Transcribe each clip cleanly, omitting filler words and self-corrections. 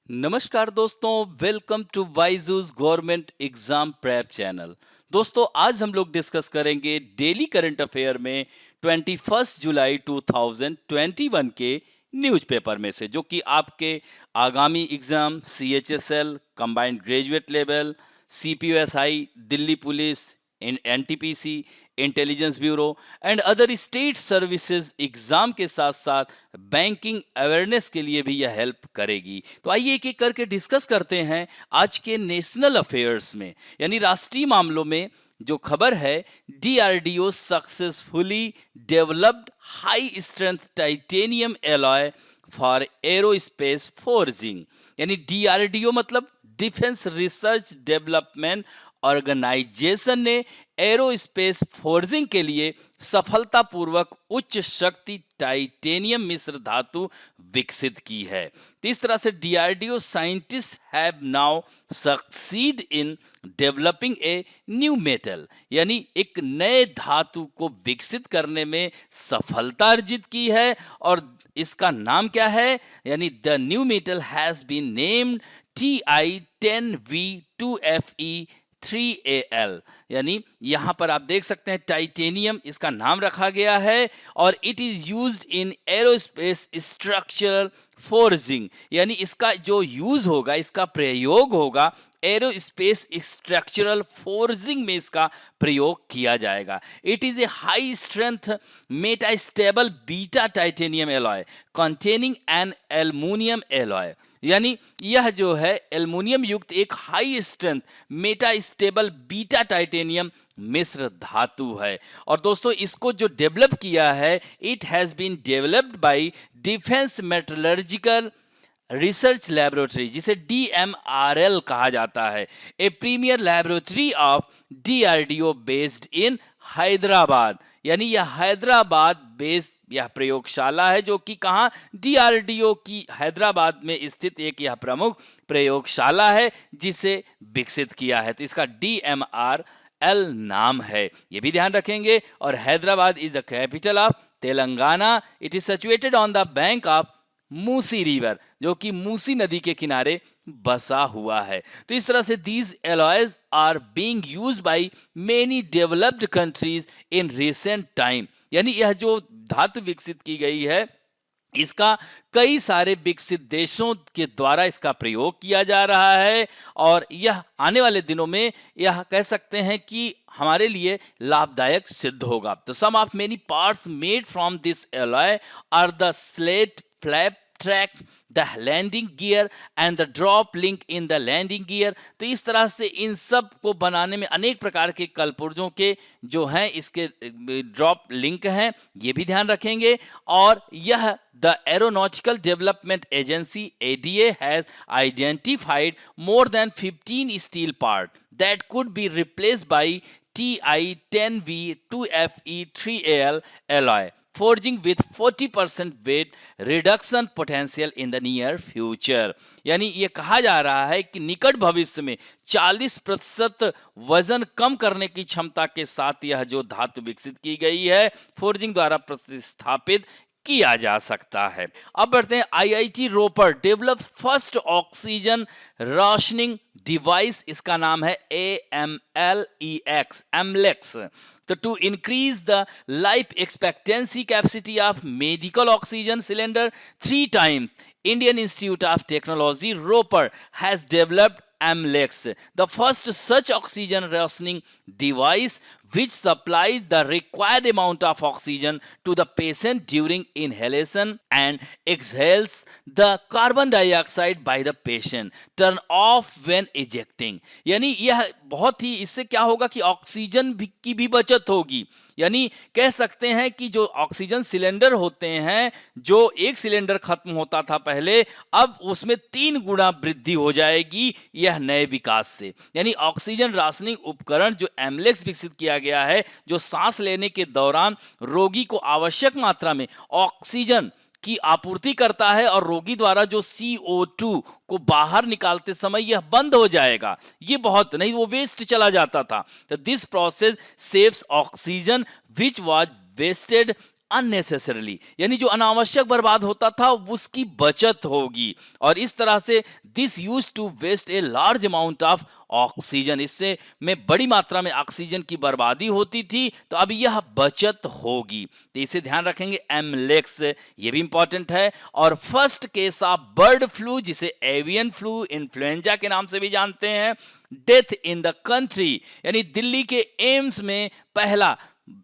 नमस्कार दोस्तों, welcome to Byju's government exam prep channel. दोस्तों, आज हम लोग डिस्कस करेंगे डेली करंट अफेयर में 21 जुलाई 2021 के न्यूज़पेपर में से, जो कि आपके आगामी exam CHSL, combined graduate level, CPO SI, Delhi police, NTPC, intelligence bureau and other state services exam के साथ साथ बैंकिंग अवेयरनेस के लिए भी यह हेल्प करेगी। तो आइए एक एक करके डिस्कस करते हैं आज के नेशनल अफेयर्स में, यानी राष्ट्रीय मामलों में जो खबर है। DRDO successfully developed high strength titanium alloy for aerospace forging. यानी डीआरडीओ मतलब डिफेंस रिसर्च डेवलपमेंट ऑर्गेनाइजेशन ने एरोस्पेस फोर्जिंग के लिए सफलतापूर्वक उच्च शक्ति टाइटेनियम मिश्र धातु विकसित की है। तो इस तरह से DRDO scientist have now succeed in developing a new metal, यानी एक नए धातु को विकसित करने में सफलता अर्जित की है। और इसका नाम क्या है? यानी the new metal has been named TI10V2FE3AL। यानी यहाँ पर आप देख सकते हैं टाइटेनियम इसका नाम रखा गया है और it is used in aerospace structural forging. यानी इसका जो यूज होगा, इसका प्रयोग होगा एरोस्पेस स्ट्रक्चरल फोर्जिंग में, इसका प्रयोग किया जाएगा। It is a high strength metastable beta titanium alloy containing an aluminium alloy. यानी यह जो है एल्युमिनियम युक्त एक high strength metastable beta titanium मिश्र धातु है। और दोस्तों, इसको जो डेवलप किया है, it has been developed by defence metallurgical research laboratory, जिसे DMRL कहा जाता है, a premier laboratory of DRDO based in Hyderabad. यानी यह हैदराबाद बेस्ड यह प्रयोगशाला है, जो कि कहाँ? DRDO की हैदराबाद में स्थित एक यह प्रमुख प्रयोगशाला है जिसे विकसित किया है। तो इसका DMRL नाम है, ये भी ध्यान रखेंगे। और Hyderabad is the capital of Telangana. It is situated on the bank of Musi river, जो कि मूसी नदी के किनारे बसा हुआ है। तो इस तरह से these alloys are being used by many developed countries in recent time. यानी यह जो धातु विकसित की गई है, इसका कई सारे विकसित देशों के द्वारा इसका प्रयोग किया जा रहा है और यह आने वाले दिनों में यह कह सकते हैं कि हमारे लिए लाभदायक सिद्ध होगा। तो some of many parts made from this alloy are the slat flap track, the landing gear and the drop link in the landing gear. तो इस तरह से इन सब को बनाने में अनेक प्रकार के कलपुर्जों के जो हैं इसके ड्रॉप लिंक हैं, ये भी ध्यान रखेंगे। और यह the aeronautical development agency ADA has identified more than 15 steel part that could be replaced by TI10V2FE3AL alloy forging with 40% weight reduction potential in the near future। यानी ये कहा जा रहा है कि निकट भविष्य में 40% वजन कम करने की क्षमता के साथ यह जो धातु विकसित की गई है, फोर्जिंग द्वारा प्रतिस्थापित किया जा सकता है। अब बढ़ते हैं। IIT Ropar develops first oxygen rationing device, इसका नाम है AMLEX। तो to increase the life expectancy capacity of medical oxygen cylinder 3 times, Indian Institute of Technology Ropar has developed AMLEX, the first such oxygen rationing device which supplies the required amount of oxygen to the patient during inhalation and exhales the carbon dioxide by the patient, turn off when ejecting। यानी यह बहुत ही, इससे क्या होगा कि oxygen की भी बचत होगी। यानी कह सकते हैं कि जो ऑक्सीजन सिलेंडर होते हैं, जो एक सिलेंडर खत्म होता था पहले, अब उसमें 3 गुना वृद्धि हो जाएगी यह नए विकास से। यानी ऑक्सीजन राशनिंग उपकरण जो एमलेक्स विकसित किया गया है, जो सांस लेने के दौरान रोगी को आवश्यक मात्रा में ऑक्सीजन की आपूर्ति करता है और रोगी द्वारा जो CO2 को बाहर निकालते समय यह बंद हो जाएगा। ये बहुत नहीं, वो वेस्ट चला जाता था। तो this process saves oxygen which was wasted unnecessarily, यानी जो अनावश्यक बर्बाद होता था उसकी बचत होगी। और इस तरह से this use to waste a large amount of oxygen, इससे में बड़ी मात्रा में ऑक्सीजन की बर्बादी होती थी, तो अब यह बचत होगी। तो इसे ध्यान रखेंगे, एमलेक्स, ये भी इंपॉर्टेंट है। और first case of bird flu, जिसे एवियन फ्लू, इन्फ्लुएंजा के नाम से भी जानते हैं, डेथ इन द कंट्री, यानी दिल्ली के एम्स में पहला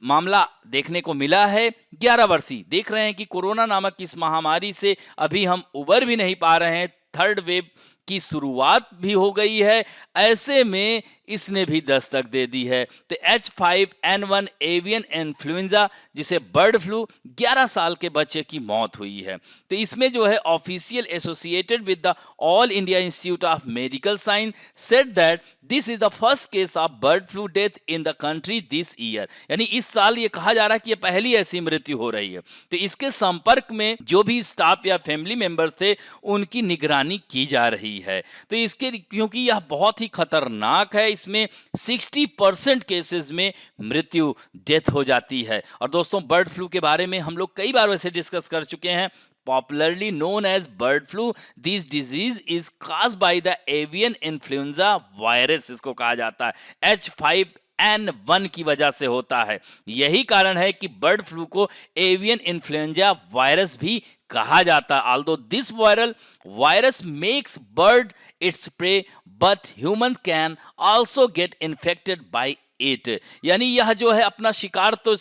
मामला देखने को मिला है। 11 वर्षीय, देख रहे हैं कि कोरोना नामक इस महामारी से अभी हम उबर भी नहीं पा रहे हैं, थर्ड वेव की शुरुआत भी हो गई है, ऐसे में इसने भी दस्तक दे दी है। तो H5N1 एवियन इन्फ्लुएंजा, जिसे बर्ड फ्लू, 11 साल के बच्चे की मौत हुई है। तो इसमें जो है official associated with the all India institute of medical science said that this is the first case of bird flu death in the country this year, यानी इस साल ये कहा जा रहा है कि ये पहली ऐसी मृत्यु हो रही है। तो इसके संपर्क में जो भी स्टाफ या फैमिली मेंबर्स थे उनकी निगरानी की जा रही है। तो इसके, क्योंकि यह बहुत ही खतरनाक है, इसमें 60% केसेस में मृत्यु, डेथ हो जाती है। और दोस्तों, बर्ड फ्लू के बारे में हम लोग कई बार वैसे डिस्कस कर चुके हैं। Popularly known as bird flu, this disease is caused by the avian influenza virus, इसको कहा जाता है H5N1 की वजह से होता है। यही कारण है कि बर्ड फ्लू को एवियन इन्फ्लुएंजा वायरस भी कहा जाता है। Although this viral virus makes bird its prey, but human can also get infected by it, यानी यह जो है अपना शिकार तो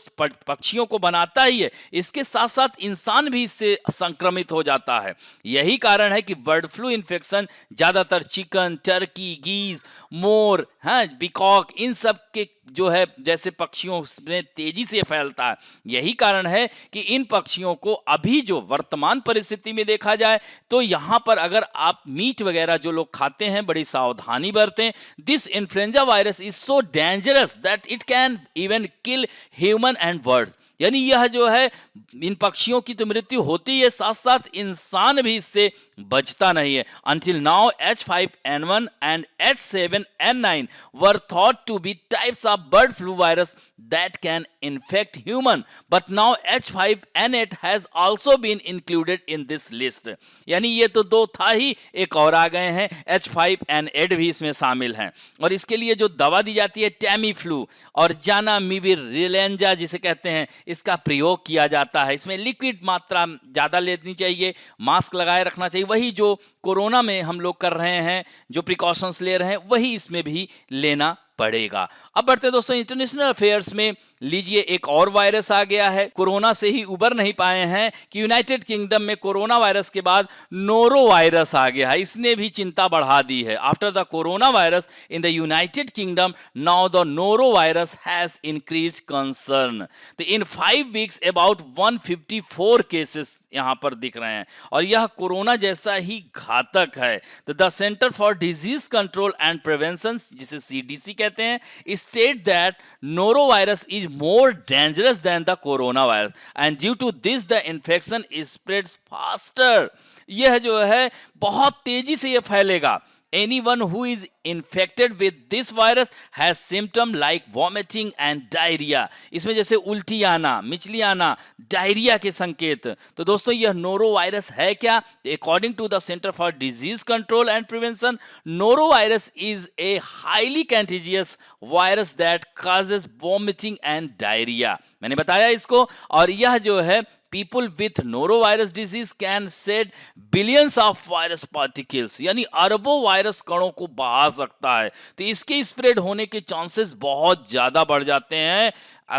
पक्षियों को बनाता ही है, इसके साथ साथ इंसान भी इससे संक्रमित हो जाता है। यही कारण है कि बर्ड फ्लू इन्फेक्शन ज्यादातर चिकन, टर्की, गीज, मोर, बिकॉक, इन सब के जो है जैसे पक्षियों में तेजी से फैलता है। यही कारण है कि इन पक्षियों को अभी जो वर्तमान परिस्थिति में देखा जाए तो यहाँ पर अगर आप मीट वगैरह जो लोग खाते हैं बड़ी सावधानी बरतें। This influenza virus is so dangerous that it can even kill human and birds, यानी यह जो है इन पक्षियों की तो मृत्यु होती है, साथ साथ इंसान भी इससे बचता नहीं है। Until now, H5N1 and H7N9 were thought to be types of bird flu virus that can infect human, but now H5N8 has also been included in this list. यानी ये तो दो था ही, एक और आ गए हैं, H5N8 भी इसमें शामिल हैं। और इसके लिए जो दवा दी जाती है टैमी फ्लू और जानामिविर रिलेंजा जिसे कहते हैं, इसका प्रयोग किया जाता है। इसमें लिक्विड मात्रा ज़्यादा लेनी चाहिए, मास्क लगाए रखना चाहिए, वही जो कोरोना में हम लोग कर रहे हैं, जो प्रिकॉशंस ले रहे हैं वही इसमें भी लेना पड़ेगा। अब बढ़ते दोस्तों इंटरनेशनल अफेयर्स में, लीजिए एक और वायरस आ गया है। कोरोना से ही उबर नहीं पाए हैं कि यूनाइटेड किंगडम में कोरोना वायरस के बाद नोरो वायरस आ गया है, इसने भी चिंता बढ़ा दी है। After the corona virus in the United kingdom, now the noro virus has increase concern. तो इन 5 वीक्स अबाउट 154 केसेस यहां पर दिख रहे हैं और यह कोरोना जैसा ही घातक है। तो the centre for disease control and prevention, जिसे CDC कहते हैं, state that noro virus is more dangerous than the corona virus and due to this the infection spreads faster. यह जो है बहुत तेजी से यह फैलेगा। Anyone who is infected with this virus has symptoms like vomiting and diarrhea. इसमें जैसे उल्टी आना, मिचली आना, डायरिया के संकेत। तो दोस्तों यह नोरो वायरस है क्या? According to the Center for Disease Control and Prevention, norovirus is a highly contagious virus that causes vomiting and diarrhea. मैंने बताया इसको, और यह जो है people with norovirus disease can shed billions of virus particles, यानी अरबों वायरस कणों को बहा सकता है। तो इसके स्प्रेड होने के चांसेस बहुत ज्यादा बढ़ जाते हैं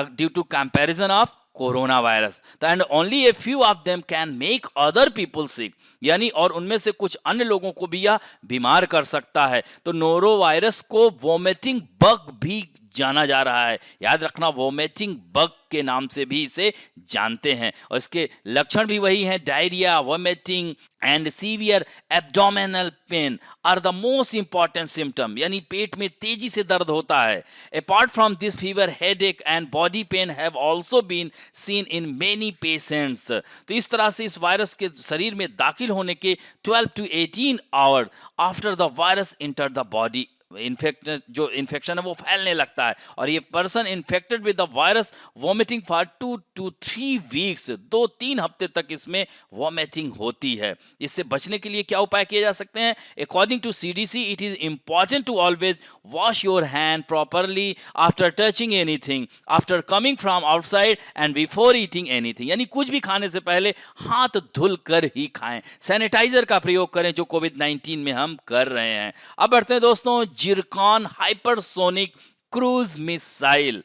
due to comparison of corona virus. And only a few of them can make other people sick, यानी और उनमें से कुछ अन्य लोगों को भी यह बीमार कर सकता है। तो नोरो वायरस को वोमिटिंग बग भी जाना जा रहा है, याद रखना, वोमिटिंग बग के नाम से भी इसे जानते हैं। और इसके लक्षण भी वही हैं, diarrhoea, vomiting and severe abdominal pain are the most important symptom, यानी पेट में तेजी से दर्द होता है। Apart from this fever, headache and body pain have also been seen in many patients. तो इस तरह से इस वायरस के शरीर में दाखिल होने के 12 to 18 hour after the virus enter the body infection है वो फैलने लगता है और ये person infected with the virus vomiting for 2 to 3 weeks, 2-3 हफ्ते तक इसमें वॉमिटिंग होती है। इससे बचने के लिए क्या उपाय किए जा सकते हैं? According to CDC it is important to always wash your hand properly after touching anything, after coming from outside and before eating anything. यानी कुछ भी खाने से पहले हाथ धुल कर ही खाएं, सैनिटाइजर का प्रयोग करें जो कोविड-19 में हम कर रहे हैं। अब बढ़ते हैं दोस्तों, जिरकॉन हाइपरसोनिक क्रूज मिसाइल।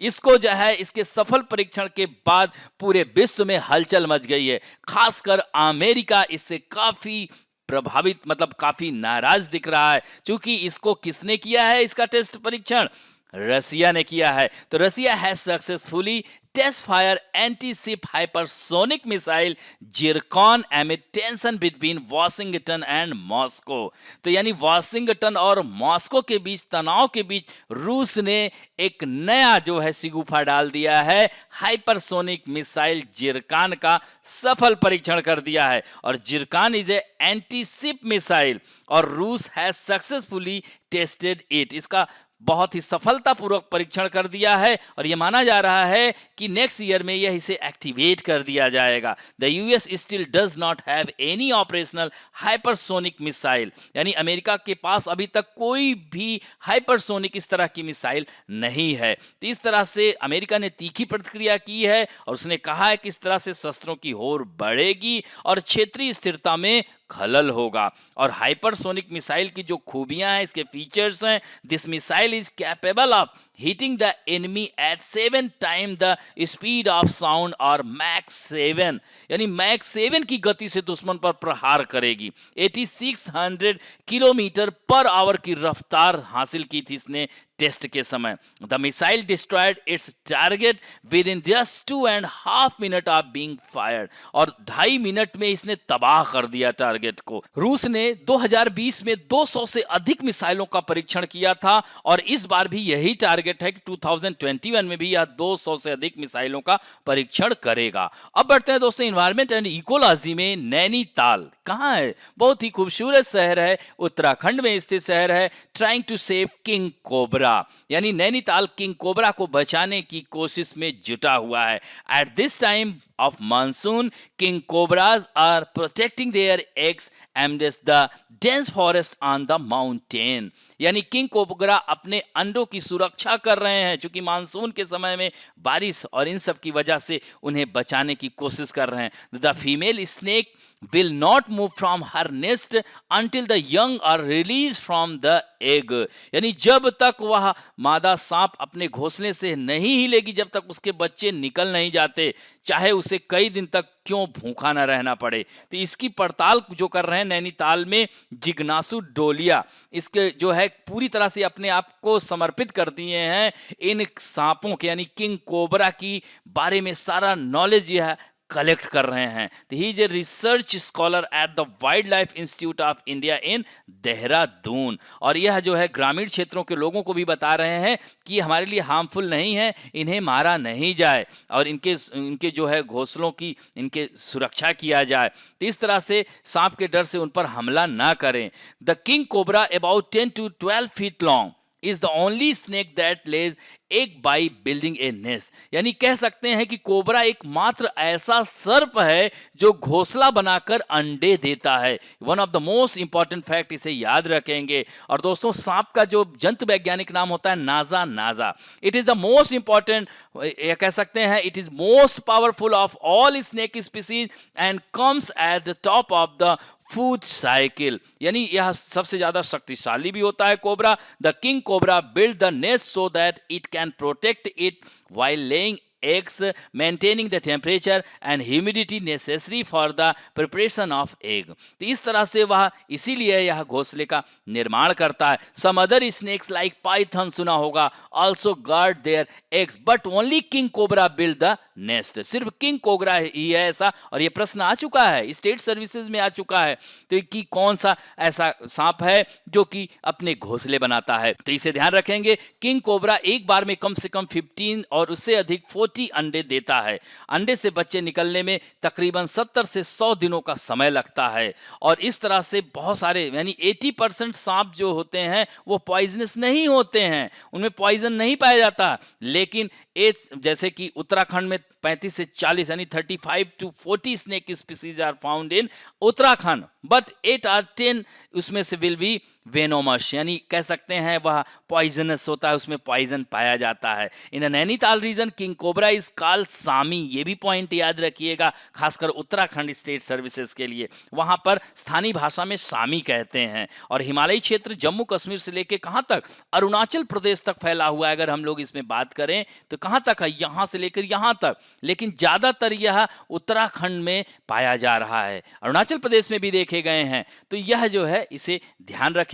इसको जो है इसके सफल परीक्षण के बाद पूरे विश्व में हलचल मच गई है। खासकर अमेरिका इससे काफी प्रभावित, मतलब काफी नाराज दिख रहा है, क्योंकि इसको किसने किया है? इसका टेस्ट परीक्षण रसिया ने किया है। तो Russia has successfully test fire anti ship hypersonic missile Zircon amid tension between Washington and Moscow. तो यानी वाशिंगटन और मॉस्को के बीच तनाव के बीच रूस ने एक नया जो है शिगुफा डाल दिया है, हाइपरसोनिक मिसाइल जिरकॉन का सफल परीक्षण कर दिया है। और Zircon is a anti-ship missile और रूस हैज सक्सेसफुली टेस्टेड इट। इसका बहुत ही सफलतापूर्वक परीक्षण कर दिया है और यह माना जा रहा है कि नेक्स्ट ईयर में यह इसे एक्टिवेट कर दिया जाएगा। The US still does not have any operational hypersonic missile, यानी अमेरिका के पास अभी तक कोई भी हाइपरसोनिक इस तरह की मिसाइल नहीं है। तो इस तरह से अमेरिका ने तीखी प्रतिक्रिया की है और उसने कहा है कि इस तरह से शस्त्रों की होड़ बढ़ेगी और क्षेत्रीय स्थिरता में खलल होगा। और हाइपरसोनिक मिसाइल की जो खूबियां हैं, इसके फीचर्स हैं, this missile is capable of hitting the enemy at 7 time the speed of sound और मैक 7, यानी मैक 7 की गति से दुश्मन पर प्रहार करेगी। 8600 किलोमीटर पर आवर की रफ्तार हासिल की थी इसने टेस्ट के समय। The missile destroyed it's target with in just 2.5 minute of being fired, और 2.5 मिनट में इसने तबाह कर दिया टारगेट को। रूस ने 2020 में 200 से अधिक मिसाइलों का परीक्षण किया था और इस बार भी यही टारगेट है कि 2021 में भी यह 200 से अधिक मिसाइलों का परीक्षण करेगा। अब बढ़ते हैं दोस्तों एनवायरमेंट एंड इकोलॉजी में। नैनीताल कहाँ है? बहुत ही खूबसूरत शहर है, उत्तराखंड में स्थित शहर है। Trying to save king cobra, यानी नैनीताल किंग कोबरा को बचाने की कोशिश में जुटा हुआ है। At this time of monsoon, king cobras are protecting their eggs amidst the dense forest on the mountain, यानी किंग कोबरा अपने अंडों की सुरक्षा कर रहे हैं, क्योंकि मानसून के समय में बारिश और इन सब की वजह से उन्हें बचाने की कोशिश कर रहे हैं। The female snake will not move from her nest until the young are released from the egg, यानी जब तक वह मादा सांप अपने घोंसले से नहीं हिलेगी, जब तक उसके बच्चे निकल नहीं जाते, चाहे उसे कई दिन तक क्यों भूखा न रहना पड़े। तो इसकी पड़ताल जो कर रहे हैं नैनीताल में जिग्नासु डोलिया, इसके जो है पूरी तरह से अपने आप को समर्पित कर दिए हैं इन सांपों के, यानी किंग कोबरा की बारे में सारा नॉलेज यह कलेक्ट कर रहे हैं। He is a research scholar at the wild life institute of India in Dehradun, और यह जो है ग्रामीण क्षेत्रों के लोगों को भी बता रहे हैं कि हमारे लिए हार्मफुल नहीं है, इन्हें मारा नहीं जाए और इनके जो है घोंसलों की इनके सुरक्षा किया जाए। तो इस तरह से सांप के डर से उन पर हमला ना करें। The king cobra about 10 to 12 feet long is the only snake that lays egg by building a nest, यानी कह सकते हैं कि कोबरा एकमात्र ऐसा सर्प है जो घोंसला बनाकर अंडे देता है। One of the most important fact, इसे याद रखेंगे। और दोस्तों सांप का जो जंतु वैज्ञानिक नाम होता है नाजा नाजा। It is the most important, ये कह सकते हैं it is most powerful of all snake species and comes at the top of the food cycle, यानी यह सबसे ज्यादा शक्तिशाली भी होता है cobra. The king cobra build the nest so that it can protect it while laying eggs, maintaining the temperature and humidity necessary for the preparation of egg। तो इस तरह से वह इसीलिए यह घोंसले का निर्माण करता है। Some other snakes like python सुना होगा also guard their eggs, but only king cobra build the nest। सिर्फ किंग कोबरा ही है ऐसा, और ये प्रश्न आ चुका है, स्टेट सर्विसेज में आ चुका है, तो कि कौन सा ऐसा सांप है जो कि अपने घोंसले बनाता है। तो इसे ध्यान रखेंगे, किंग कोबरा एक बार में कम से कम 15 और उससे अधिक 14 40 अंडे देता है। अंडे से बच्चे निकलने में तकरीबन 70 से 100 दिनों का समय लगता है और इस तरह से बहुत सारे यानी 80% सांप जो होते हैं वो पॉइजनस नहीं होते हैं, उनमें पॉइजन नहीं पाया जाता। लेकिन जैसे कि उत्तराखंड में 35 से 40 यानी 35 to 40 snake species are found in Uttarakhand, but 8 or 10 उसमें से विल बी वेनोमस, यानी कह सकते हैं वह पॉइजनस होता है, उसमें पॉइजन पाया जाता है। In Nainital region king cobra is called सामी, ये भी पॉइंट याद रखिएगा, खासकर उत्तराखंड स्टेट सर्विसेज के लिए, वहां पर स्थानीय भाषा में सामी कहते हैं। और हिमालयी क्षेत्र जम्मू कश्मीर से लेके कहां तक, अरुणाचल प्रदेश तक फैला हुआ है। अगर हम लोग इसमें बात करें तो कहां तक है, यहां से लेकर यहां तक, लेकिन ज्यादातर यह उत्तराखंड में पाया जा रहा है। अरुणाचल प्रदेश में भी देखे गए हैं, तो यह जो है इसे ध्यान रखेंगे।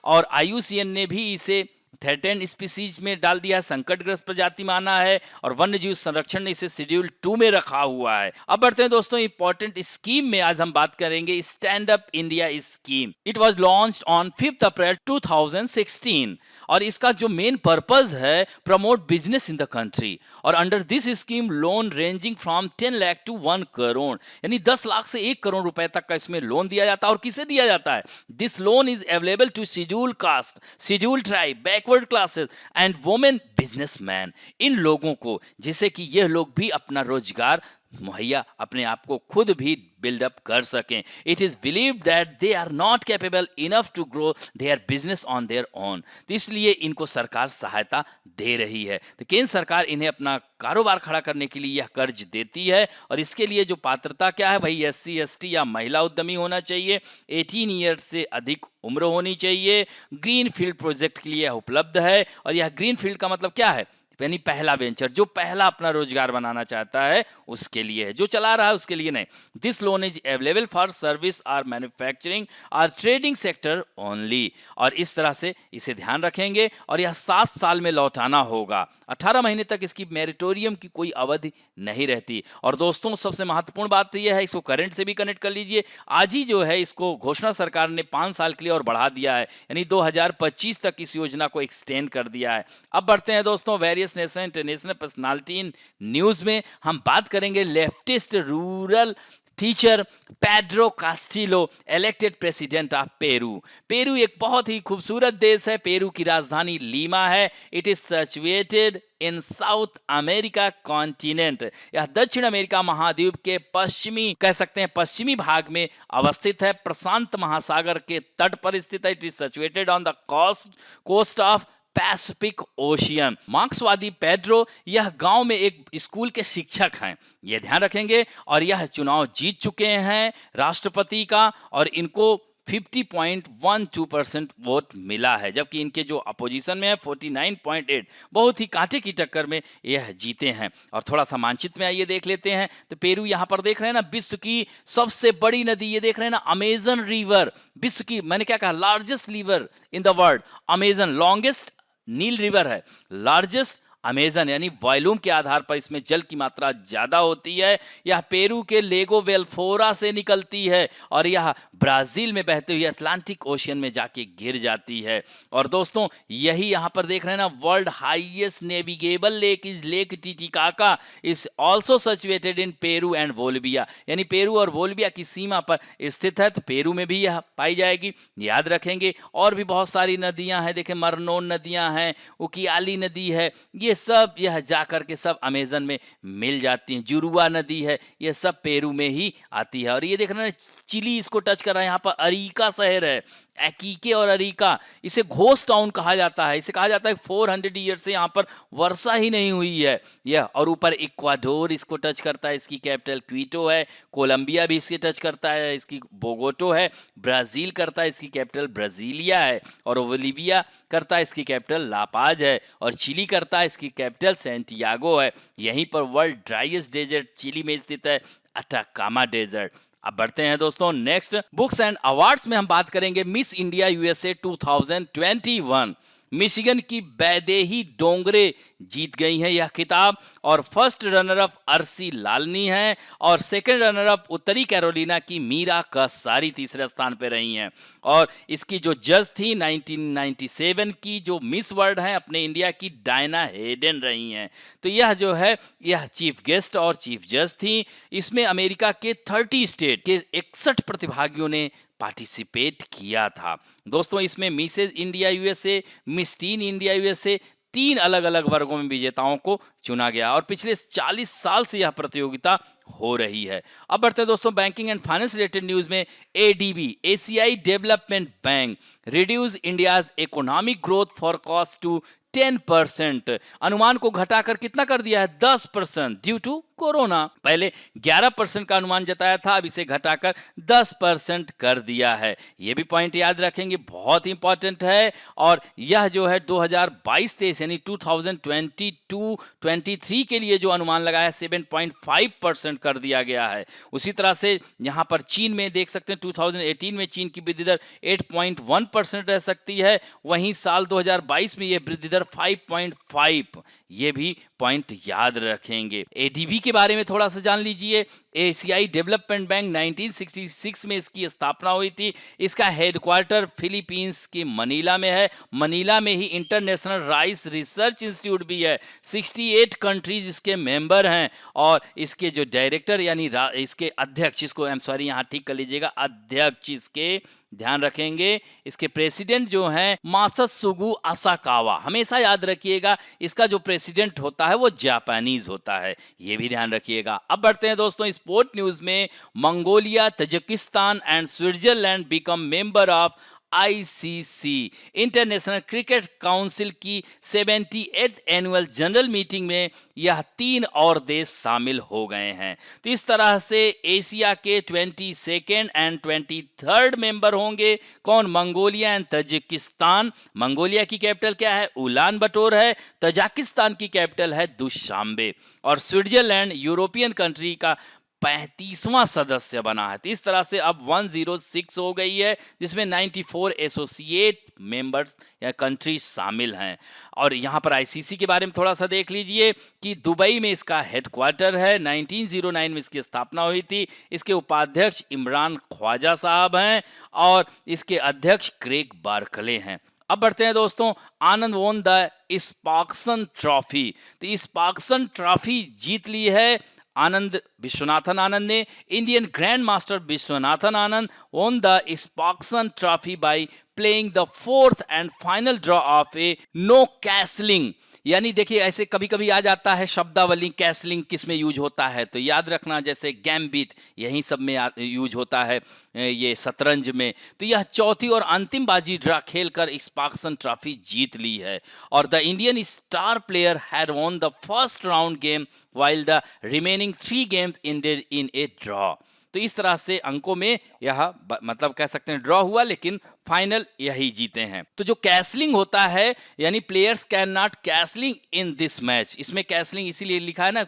और IUCN ने भी इसे थ्रेटेंड स्पीसीज में डाल दिया, संकटग्रस्त प्रजाति माना है, और वन्य जीव संरक्षण ने इसे शेड्यूल 2 में रखा हुआ है। अब बढ़ते हैं दोस्तों इंपॉर्टेंट स्कीम में, आज हम बात करेंगे stand up India scheme. It was launched on 5 April 2016 और इसका जो मेन पर्पस है promote business in the country. और under this scheme loan ranging from 10 lakh to 1 crore, यानी 10 लाख से 1 करोड़ रुपए तक का इसमें लोन दिया जाता है। और किसे दिया जाता है? This loan is available to schedule caste, schedule tribe, backward classes and women businessman, इन लोगों को, जिससे कि यह लोग भी अपना रोजगार मुहैया अपने आप को खुद भी बिल्डअप कर सकें। It is believed that they are not capable enough to grow their business on their own, तो इसलिए इनको सरकार सहायता दे रही है। तो केंद्र सरकार इन्हें अपना कारोबार खड़ा करने के लिए यह कर्ज देती है। और इसके लिए जो पात्रता क्या है भाई, SC ST या महिला उद्यमी होना चाहिए, 18 ईयर्स से अधिक उम्र होनी चाहिए। ग्रीन फील्ड प्रोजेक्ट के लिए यह उपलब्ध है। और यह ग्रीन फील्ड का मतलब क्या है, यानी पहला वेंचर, जो पहला अपना रोजगार बनाना चाहता है उसके लिए है, जो चला रहा है उसके लिए नहीं। This loan is available for service और मैन्युफैक्चरिंग और ट्रेडिंग सेक्टर ओनली। और इस तरह से इसे ध्यान रखेंगे। और यह 7 साल में लौटाना होगा। 18 महीने तक इसकी मेरिटोरियम की कोई अवधि नहीं रहती। और दोस्तों सबसे महत्वपूर्ण बात यह है, इसको करंट से भी कनेक्ट कर लीजिए, आज ही जो है इसको घोषणा सरकार ने 5 साल के लिए और बढ़ा दिया है, यानी 2025 तक इस योजना को एक्सटेंड कर दिया है। अब बढ़ते हैं दोस्तों various national international personality in news में। हम बात करेंगे leftist rural teacher Pedro Castillo, elected president of Peru. Peru एक बहुत ही खूबसूरत देश है। पेरू की राजधानी लीमा है। It is situated in south America continent, यह दक्षिण अमेरिका महाद्वीप के पश्चिमी, कह सकते हैं पश्चिमी भाग में अवस्थित है। प्रशांत महासागर के तट पर स्थित है। It is situated on the coast of Pacific ocean. मार्क्सवादी पेड्रो यह गांव में एक स्कूल के शिक्षक हैं, यह ध्यान रखेंगे। और यह चुनाव जीत चुके हैं राष्ट्रपति का, और इनको 50.12% वोट मिला है, जबकि इनके जो अपोजिशन में है 49.8, बहुत ही कांटे की टक्कर में यह जीते हैं। और थोड़ा सा मानचित्र में आइए देख लेते हैं। तो पेरू यहाँ पर देख रहे हैं ना, विश्व की सबसे बड़ी नदी, ये देख रहे हैं ना अमेजन रिवर, विश्व की, मैंने क्या कहा, largest river in the world. Amazon longest Nile river है, लार्जेस्ट अमेजन, यानी वॉल्यूम के आधार पर इसमें जल की मात्रा ज्यादा होती है। यह पेरू के लेगो वेलफोरा से निकलती है और यह ब्राजील में बहते हुए अटलांटिक ओशियन में जाके गिर जाती है। और दोस्तों यही यहां पर देख रहे हैं ना, world highest navigable lake is lake Titicaca, is also situated in Peru and Bolivia, यानी पेरू और बोलिविया की सीमा पर स्थित है। तो पेरू में भी यह पाई जाएगी, याद रखेंगे। और भी बहुत सारी नदियां हैं, देखें मरनोन नदियां हैं, उकियाली नदी है, ये सब यह जाकर के सब अमेजन में मिल जाती हैं। जुरुआ नदी है, यह सब पेरू में ही आती है। और ये देख रहे हैं चिली इसको टच कर रहा है, यहाँ पर अरीका शहर है, एकीके और अरीका, इसे घोस्ट टाउन कहा जाता है। इसे कहा जाता है 400 ईयर से यहाँ पर वर्षा ही नहीं हुई है यह। और ऊपर इक्वाडोर इसको टच करता है, इसकी कैपिटल क्वीटो है। कोलंबिया भी इसके टच करता है, इसकी बोगोटो है। ब्राजील करता है, इसकी कैपिटल ब्राजीलिया है। और बोलिविया करता है, इसकी कैपिटल लापाज है। और चिली करता है, इसकी कैपिटल सैंटियागो है। यहीं पर वर्ल्ड ड्राइएस्ट डेजर्ट चिली में स्थित है, अटाकामा डेजर्ट। अब बढ़ते हैं दोस्तों नेक्स्ट बुक्स एंड अवार्ड्स में हम बात करेंगे मिस इंडिया USA 2021। मिशिगन की बैदेही डोंगरे जीत गई हैं यह खिताब, और first runner up Arsi Lalani है, और सेकंड रनर अप उत्तरी कैरोलिना की मीरा कसारी तीसरे स्थान पर रही हैं। और इसकी जो जज थी 1997 की जो मिस वर्ल्ड हैं अपने इंडिया की डायना हेडन रही हैं। तो यह जो है यह चीफ गेस्ट और चीफ जज थी। इसमें अमेरिका के 30 स्टेट के 61 प्रतिभागियों ने पार्टिसिपेट किया था। दोस्तों इसमें Mrs India USA, miss teen India USA, 3 अलग अलग वर्गों में विजेताओं को चुना गया, और पिछले 40 साल से यह प्रतियोगिता हो रही है। अब बढ़ते हैं दोस्तों banking and finance related news में। एडीबी एशियाई development bank reduce India's economic growth forecast to 10%। अनुमान को घटाकर कितना कर दिया है? 10% ड्यू टू कोरोना। पहले 11% का अनुमान जताया था, अब इसे घटाकर 10% कर दिया है। यह भी पॉइंट याद रखेंगे, बहुत इंपॉर्टेंट है। और यह जो है 2022-23 यानी 2022-23 के लिए जो अनुमान लगाया है 7.5% कर दिया गया है। उसी तरह से यहां पर चीन में देख सकते हैं 2018 में चीन की वृद्धि दर 8.1% रह सकती है, वहीं साल 2022 में यह वृद्धि दर 5.5। ये भी पॉइंट याद रखेंगे। एडीबी के बारे में थोड़ा सा जान लीजिए। एशियाई डेवलपमेंट बैंक 1966 में इसकी स्थापना हुई थी। इसका हेडक्वार्टर फिलीपींस के मनीला में है। मनीला में ही इंटरनेशनल राइस रिसर्च इंस्टीट्यूट भी है। 68 कंट्रीज इसके मेंबर हैं, और इसके जो डायरेक्टर यानी इसके अध्यक्ष, इसको यहाँ ठीक कर लीजिएगा, अध्यक्ष इसके ध्यान रखेंगे, इसके प्रेसिडेंट जो हैं मात्सुगु असाकावा। हमेशा याद रखिएगा इसका जो प्रेसिडेंट होता है वो जापानीज होता है, ये भी ध्यान रखिएगा। अब बढ़ते हैं दोस्तों स्पोर्ट न्यूज में। Mongolia, Tajikistan and Switzerland become member of ICC international Cricket council की 78th एनुअल जनरल मीटिंग में यह 3 और देश शामिल हो गए हैं। तो इस तरह से एशिया के 22nd एंड 23rd मेंबर होंगे कौन? Mongolia and Tajikistan. मंगोलिया की कैपिटल क्या है? उलान बटोर है। तजाकिस्तान की कैपिटल है दुशांबे। और स्विट्जरलैंड यूरोपियन कंट्री का 35वां सदस्य बना है। तो इस तरह से अब 106 हो गई है, जिसमें 94 एसोसिएट मेंबर्स या कंट्री शामिल हैं। और यहां पर आईसीसी के बारे में थोड़ा सा देख लीजिए कि दुबई में इसका हेडक्वार्टर है। 1909 में इसकी स्थापना हुई थी। इसके उपाध्यक्ष इमरान ख्वाजा साहब हैं, और इसके अध्यक्ष क्रेग बार्कले हैं। अब बढ़ते हैं दोस्तों, आनंद वोन द स्पार्क्सन ट्रॉफी। तो स्पार्क्सन ट्रॉफी जीत ली है आनंद विश्वनाथन आनंद ने। Indian grand master Viswanathan Anand won the Sparkson Trophy by playing the 4th and final draw of a no castling। यानी देखिए ऐसे कभी कभी आ जाता है शब्दावली, कैसलिंग किस में यूज होता है, तो याद रखना जैसे गैम्बिट यही सब में यूज होता है, ये शतरंज में। तो यह चौथी और अंतिम बाजी ड्रा खेलकर स्पार्क्सन ट्रॉफी जीत ली है। और the Indian star player had won the first round game while the remaining 3 games ended in a draw। तो इस तरह से अंकों में यह मतलब कह सकते हैं ड्रॉ हुआ, लेकिन फाइनल यही जीते हैं। तो जो कैसलिंग होता है यानी players can not castling in this match, इसमें कैसलिंग इसीलिए लिखा है ना,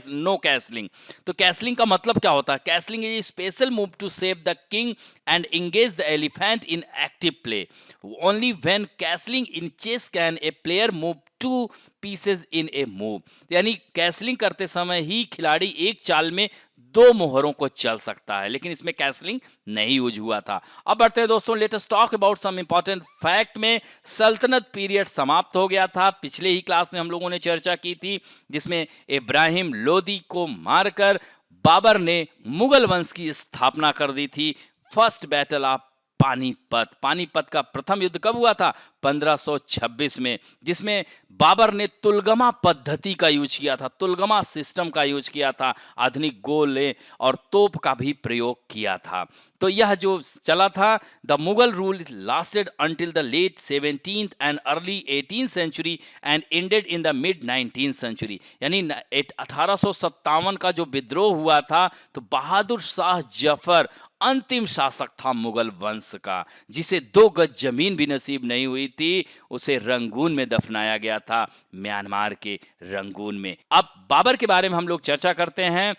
नो कैसलिंग। तो कैसलिंग का मतलब क्या होता है? Castling is special move to save the king and engage the elephant in active play. Only when castling in chess can a player move 2 pieces in a move. यानी castling करते समय ही खिलाड़ी एक चाल में 2 मोहरों को चल सकता है, लेकिन इसमें कैसलिंग नहीं यूज हुआ था। अब बढ़ते हैं दोस्तों, let us talk about some important fact में। सल्तनत पीरियड समाप्त हो गया था, पिछले ही क्लास में हम लोगों ने चर्चा की थी, जिसमें इब्राहिम लोदी को मारकर बाबर ने मुगल वंश की स्थापना कर दी थी। First battle of Panipat. Panipat का प्रथम युद्ध कब हुआ था? 1526 में, जिसमें बाबर ने तुलगमा पद्धति का यूज किया था, तुलगमा सिस्टम का यूज किया था, आधुनिक गोले और तोप का भी प्रयोग किया था। तो यह जो चला था, the Mughal rule lasted until the late 17th and early 18th century and ended in the mid 19th century. यानी 1857 का जो विद्रोह हुआ था, तो बहादुर शाह जफर अंतिम शासक था मुगल वंश का, जिसे 2 गज जमीन भी नसीब नहीं हुई थी। उसे रंगून में दफनाया गया था, म्यांमार के रंगून में। अब बाबर के बारे में हम लोग चर्चा करते हैं।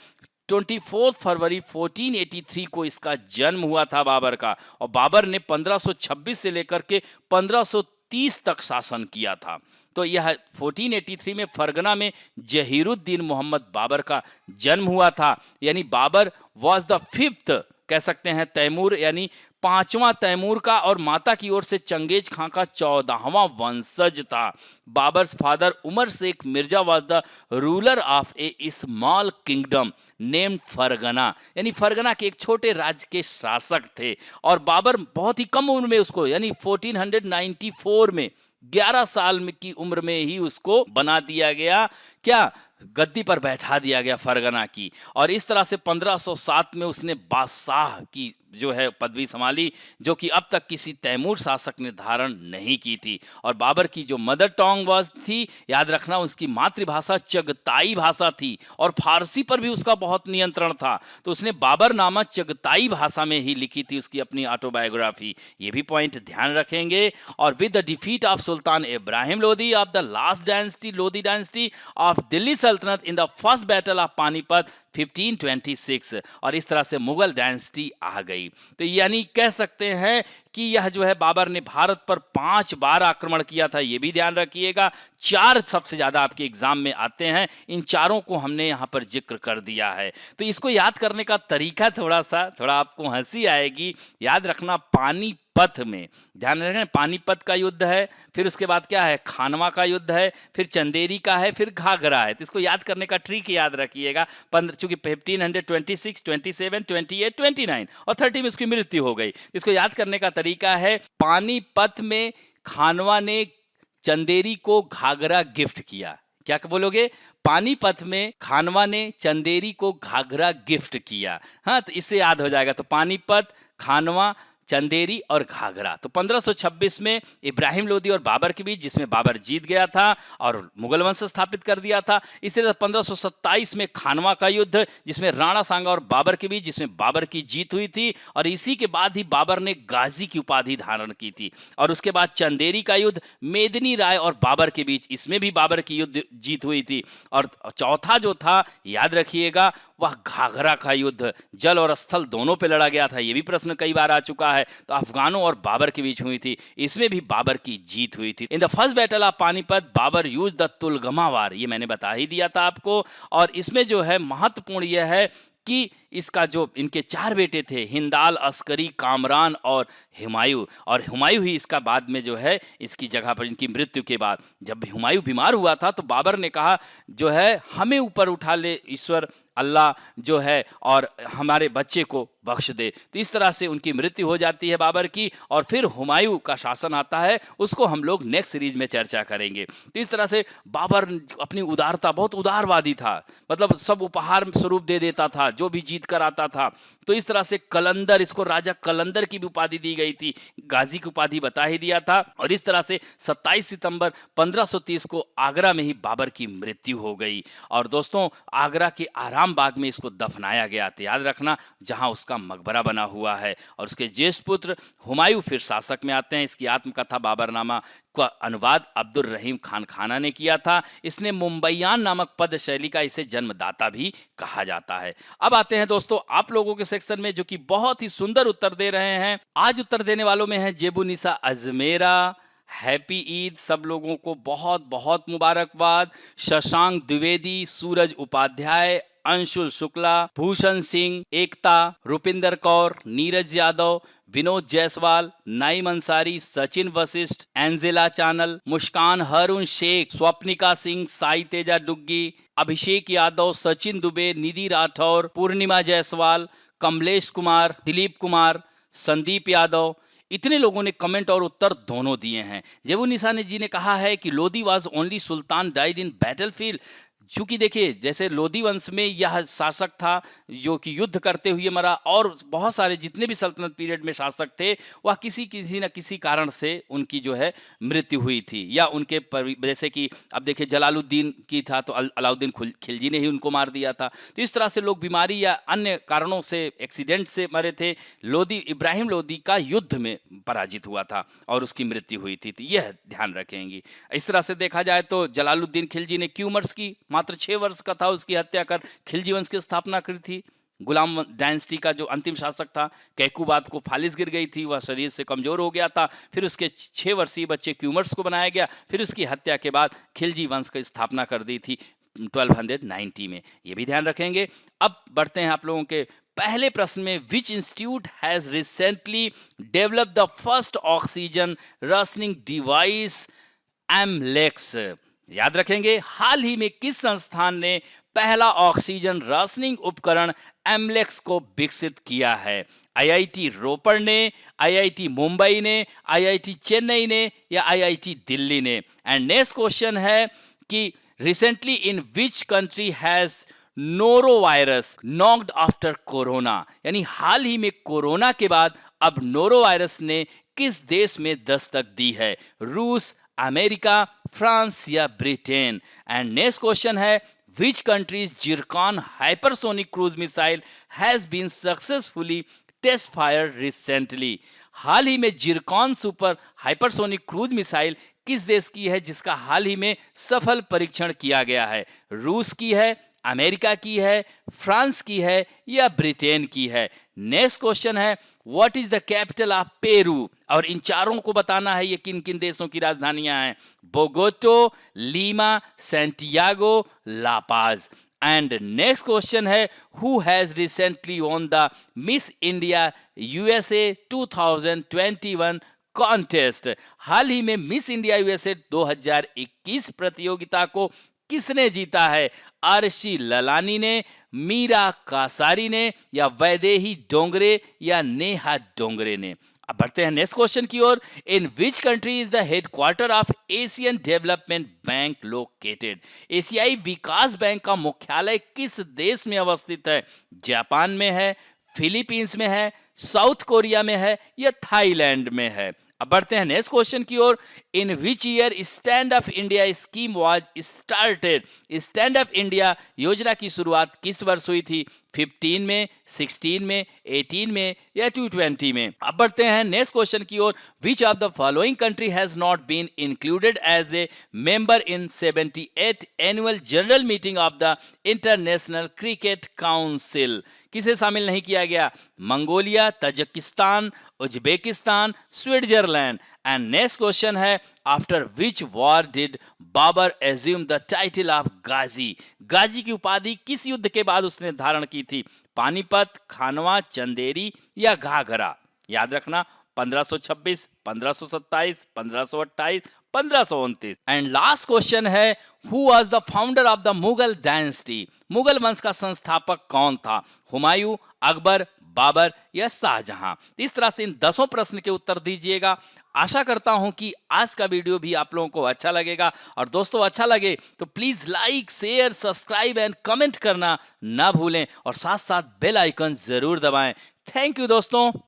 24 फरवरी 1483 को इसका जन्म हुआ था बाबर का, और बाबर ने 1526 से लेकर के 1530 1930 तक शासन किया था। तो यह 1483 में फरगना में जहीरुद्दीन मोहम्मद बाबर का जन्म हुआ था। यानी बाबर वॉज द फिफ्थ, कह सकते हैं तैमूर, यानी पांचवां तैमूर का, और माता की ओर से चंगेज खां का 14वां वंशज था। Babur's father Umar Shaikh Mirza was the ruler of a small kingdom named Fergana, यानी फरगना के एक छोटे राज्य के शासक थे। और बाबर बहुत ही कम उम्र में उसको, यानी 1494 में 11 साल की उम्र में ही उसको बना दिया गया, क्या, गद्दी पर बैठा दिया गया फरगना की। और इस तरह से 1507 में उसने बादशाह की जो है पदवी संभाली, जो कि अब तक किसी तैमूर शासक ने धारण नहीं की थी। और बाबर की जो मदर टंग वाज थी, याद रखना, उसकी मातृभाषा चगताई भाषा थी, और फारसी पर भी उसका बहुत नियंत्रण था। तो उसने बाबरनामा चगताई भाषा में ही लिखी थी, उसकी अपनी ऑटोबायोग्राफी। ये भी पॉइंट ध्यान रखेंगे। और with the defeat of sultan Ibrahim Lodi of the last dynasty, Lodi dynasty of Delhi Sultanat in the first battle of Panipat 1526, और इस तरह से मुगल डायनेस्टी आ गई। तो यानी कह सकते हैं कि यह जो है बाबर ने भारत पर 5 बार आक्रमण किया था। यह भी ध्यान रखिएगा। 4 सबसे ज्यादा आपके एग्जाम में आते हैं, इन चारों को हमने यहां पर जिक्र कर दिया है। तो इसको याद करने का तरीका थोड़ा आपको हंसी आएगी। याद रखना, पानीपत में, ध्यान रखें, पानीपत का युद्ध है, फिर उसके बाद क्या है, खानवा का युद्ध है, फिर चंदेरी का है, फिर घाघरा है। तो इसको याद करने का ट्रिक याद रखिएगा। चूंकि 1526, 27, 28, 29 और 30 में उसकी मृत्यु हो गई। इसको याद करने का तरीका है, पानीपत में खानवा ने चंदेरी को घाघरा गिफ्ट किया। क्या बोलोगे? पानीपत में खानवा ने चंदेरी को घाघरा गिफ्ट किया। हाँ, तो इससे याद हो जाएगा। तो पानीपत, खानवा, चंदेरी और घाघरा। तो 1526 में इब्राहिम लोदी और बाबर के बीच, जिसमें बाबर जीत गया था और मुगल वंश स्थापित कर दिया था। इसी तरह 1527 में खानवा का युद्ध, जिसमें राणा सांगा और बाबर के बीच, जिसमें बाबर की जीत हुई थी। और इसी के बाद ही बाबर ने गाजी की उपाधि धारण की थी। और उसके बाद चंदेरी का युद्ध मेदिनी राय और बाबर के बीच, इसमें भी बाबर की युद्ध जीत हुई थी। और चौथा जो था, याद रखिएगा, वह घाघरा का युद्ध, जल और स्थल दोनों पे लड़ा गया था। यह भी प्रश्न कई बार आ चुका है। तो अफगानों और बाबर के बीच हुई थी, इसमें भी बाबर की जीत हुई थी। In the first battle of Panipat Babur use the Tulughma war, ये मैंने बता ही दिया था आपको। और इसमें जो है महत्वपूर्ण यह है कि इसका जो इनके 4 बेटे थे, हिंदाल, अस्करी, कामरान और हुमायूं, और हुमायूं ही इसका बाद में जो है इसकी जगह पर, इनकी मृत्यु के बाद, जब हुमायूं बीमार हुआ था तो बाबर ने कहा जो है, हमें ऊपर उठा ले ईश्वर अल्लाह जो है, और हमारे बच्चे को बख्श दे। तो इस तरह से उनकी मृत्यु हो जाती है बाबर की। और फिर हुमायूं का शासन आता है, उसको हम लोग नेक्स्ट सीरीज में चर्चा करेंगे। तो इस तरह से बाबर अपनी उदारता, बहुत उदारवादी था, मतलब सब उपहार स्वरूप दे देता था जो भी जीत कर आता था। तो इस तरह से कलंदर, इसको राजा कलंदर की भी उपाधि दी गई थी, गाजी की उपाधि बता ही दिया था। और इस तरह से 27 सितंबर 1530 को आगरा में ही बाबर की मृत्यु हो गई। और दोस्तों, आगरा के आराम बाग में इसको दफनाया गया था, याद रखना, जहां उसका मकबरा बना हुआ है। और उसके ज्येष्ठ पुत्र हुमायूं फिर शासक में आते हैं। इसकी आत्मकथा बाबरनामा का अनुवाद अब्दुल रहीम खान खाना ने किया था। इसने मुंबईयान नामक पद शैली का इसे जन्मदाता भी कहा जाता है। अब आते हैं दोस्तों आप लोगों के सेक्शन में, जो कि बहुत ही सुंदर उत्तर दे रहे हैं। आज उत्तर देने वालों में है जेबुनिसा अजमेरा। हैप्पी ईद सब लोगों को, बहुत बहुत मुबारकबाद। शशांक द्विवेदी, सूरज उपाध्याय, अंशुल शुक्ला, भूषण सिंह, एकता, रुपिंदर कौर, नीरज यादव, विनोद जायसवाल, नाइम अंसारी, सचिन वशिष्ठ, एंजेला चानल, मुस्कान हारून शेख, स्वप्निका सिंह, साई तेजा डुग्गी, अभिषेक यादव, सचिन दुबे, निधि राठौर, पूर्णिमा जायसवाल, कमलेश कुमार, दिलीप कुमार, संदीप यादव, इतने लोगों ने कमेंट और उत्तर दोनों दिए हैं। जेबुनिसा जी ने कहा है कि Lodi was only Sultan died in battlefield. चूंकि देखिए, जैसे लोदी वंश में यह शासक था जो कि युद्ध करते हुए मरा, और बहुत सारे जितने भी सल्तनत पीरियड में शासक थे, वह किसी न किसी कारण से उनकी जो है मृत्यु हुई थी, या उनके जैसे कि अब देखिए जलालुद्दीन की था तो अलाउद्दीन खिलजी ने ही उनको मार दिया था। तो इस तरह से लोग बीमारी या अन्य कारणों से, एक्सीडेंट से मरे थे। इब्राहिम लोदी का युद्ध में पराजित हुआ था और उसकी मृत्यु हुई थी। तो यह ध्यान रखेंगे। इस तरह से देखा जाए तो जलालुद्दीन खिलजी ने क्यूमर्स की, मात्र 6 वर्ष का था, उसकी हत्या कर खिलजी वंश की स्थापना की थी। गुलाम डायनेस्टी का जो अंतिम शासक था, कैकुबाद को फालिस गिर गई थी, वह शरीर से कमजोर हो गया था। फिर उसके 6 वर्षीय बच्चे क्यूमर्स को बनाया गया। फिर उसकी हत्या के बाद खिलजी वंश की स्थापना कर दी थी 1290 में। ये भी ध्यान रखेंगे। अब बढ़ते हैं आप लोगों के पहले प्रश्न में। Which institute has recently develop the first oxygen rationing device AMLEX? याद रखेंगे, हाल ही में किस संस्थान ने पहला ऑक्सीजन राशनिंग उपकरण एमलेक्स को विकसित किया है? आईआईटी रोपड़ ने, आईआईटी मुंबई ने, आईआईटी चेन्नई ने या आईआईटी दिल्ली ने? एंड नेक्स्ट क्वेश्चन है कि recently in which country has noro virus knocked after corona? यानी हाल ही में कोरोना के बाद अब नोरो वायरस ने किस देश में दस्तक दी है? रूस, अमेरिका, फ्रांस या ब्रिटेन? एंड नेक्स्ट क्वेश्चन है which countries Zircon hypersonic cruise missile has been successfully test fire recently? हाल ही में Zircon super hypersonic cruise missile किस देश की है जिसका हाल ही में सफल परीक्षण किया गया है? रूस की है, अमेरिका की है, फ्रांस की है या ब्रिटेन की है? नेक्स्ट क्वेश्चन है what is the capital of Peru? और इन चारों को बताना है ये किन किन देशों की राजधानियां हैं? Bogota, Lima, Santiago, La Paz. And next question है who has recently won the Miss India USA 2021 contest? हाल ही में मिस इंडिया यूएसए 2021 प्रतियोगिता को किसने जीता है? आरशी ललानी ने, मीरा कासारी ने या वैदेही डोंगरे या नेहा डोंगरे ने? अब बढ़ते हैं नेक्स्ट क्वेश्चन की ओर। In which country is the headquarter of Asian development bank located? एशियाई विकास बैंक का मुख्यालय किस देश में अवस्थित है? जापान में है, फिलीपींस में है, साउथ कोरिया में है या थाईलैंड में है? अब बढ़ते हैं नेक्स्ट क्वेश्चन की ओर। In which year stand up India scheme was started? Stand up India योजना की शुरुआत किस वर्ष हुई थी? 15 में, 16 में, 18 में या 220 में? अब बढ़ते हैं नेक्स्ट क्वेश्चन की ओर। Which of the following country has not been included as a member in 78th annual general meeting of the International Cricket Council? किसे शामिल नहीं किया गया? Mongolia, Tajikistan, Uzbekistan, Switzerland. And next question है after which war did Babur assume the title of ghazi? गाजी की उपाधि किस युद्ध के बाद उसने धारण की थी? पानीपत, खानवा, चंदेरी या घाघरा? याद रखना 1526, 1527, 1528, 1529। एंड लास्ट क्वेश्चन है who was the founder of the Mughal dynasty? Mughal वंश का संस्थापक कौन था? हुमायूं, अकबर, बाबर या शाहजहां? इस तरह से इन 10 प्रश्न के उत्तर दीजिएगा। आशा करता हूं कि आज का वीडियो भी आप लोगों को अच्छा लगेगा। और दोस्तों अच्छा लगे तो please like, share, subscribe and comment करना ना भूलें और साथ साथ बेल आइकन जरूर दबाएं। थैंक यू दोस्तों।